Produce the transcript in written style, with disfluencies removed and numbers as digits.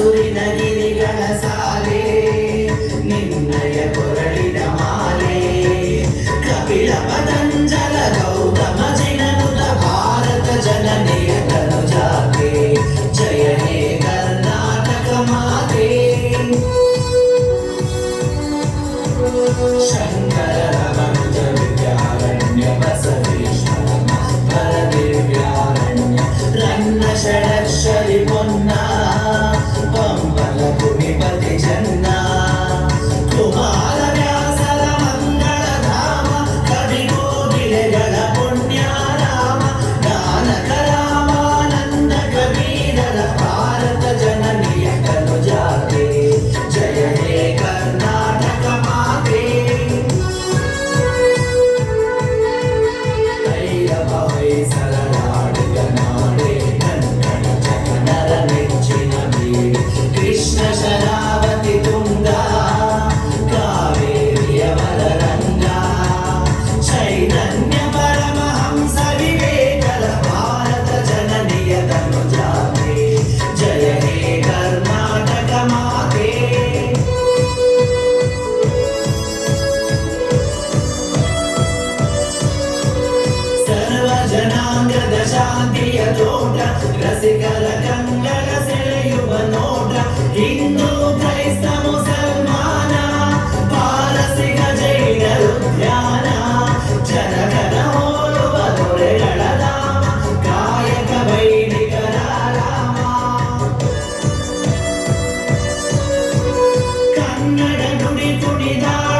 ಹಸುರಿನ ಗಿರಿಗಳ ಸಾಲೆ ನಿನ್ನಯ ಕೊರಳಿನ ಮಾಲೆ ಕಪಿಲ ಪತಂಜಲ ಗೌತಮ ಜಿನನುತ ಭಾರತ ಜನನಿಯ ತನುಜಾತೆ ಜಯ ಹೇ ಕರ್ನಾಟಕ ಮಾತೆ ಶಂಕರ ರಮನುಜ ವಿದ್ಯಾರಣ್ಯ ಬಸವೇಶ್ವರ ಮಹತ್ವರ ದಿವ್ಯಾರಣ್ಯ ರನ್ನ ಷಡಕ್ಷರಿ ಪೊನ್ನ ಪಂಪಲ ಕುಣಿಪತಿ ಜನ್ನ ಕುಮಾರ ವ್ಯಾಸರ ಮಂಗಳ ಧಾಮ ಕವಿ ಕೋಗಿಲೆಗಳ ಪುಣ್ಯಾರಾಮ ಗಾನಕ ರಾಮಾನಂದ ಕಬೀರರ ಭಾರತ ಜನನಿಯ ತನುಜಾತೆ ಜಯ ಹೇ ಕರ್ನಾಟಕ ಮಾತೆ ಭೈರವ ಹೊಯ್ಸಳ ನಾಡಿಗ ನಾಡೆ ಕನ್ನಡ ಜನರ ನೆಚ್ಚಿನ ಬೀಡು ಕೃಷ್ಣ ಶರಾವತಿ ತುಂಗ ಕಾವೇರಿಯವರ ರಂಗ ಚೈತನ್ಯ ಪರಮಹಂಸ ವಿವೇಕದ ಭಾರತ ಜನನಿಯ ತನುಜಾತೆ ಜಯ ಹೇ ಕರ್ನಾಟಕ ಮಾತೆ ಸರ್ವ ಜನಾಂಗದ ಶಾಂತಿಯ ತೋಟ ರಸಿಕರ ಕಂಗಳ ಸೆಳೆಯುವ ನೋಟ ಹಿಂದೂ ಕ್ರೈಸ್ತ ಮುಸಲ್ಮಾನ ಪಾರಸಿಕ ಜೈನರು ಧ್ಯಾನ ಜನಗಣ ಹೋಲುವ ದೊರೆಗಳ ಧಾಮ ಕಾಯಕ ವೈದಿಕರ ರಾಮ ಕನ್ನಡ ನುಡಿ ತುಡಿದಾಳ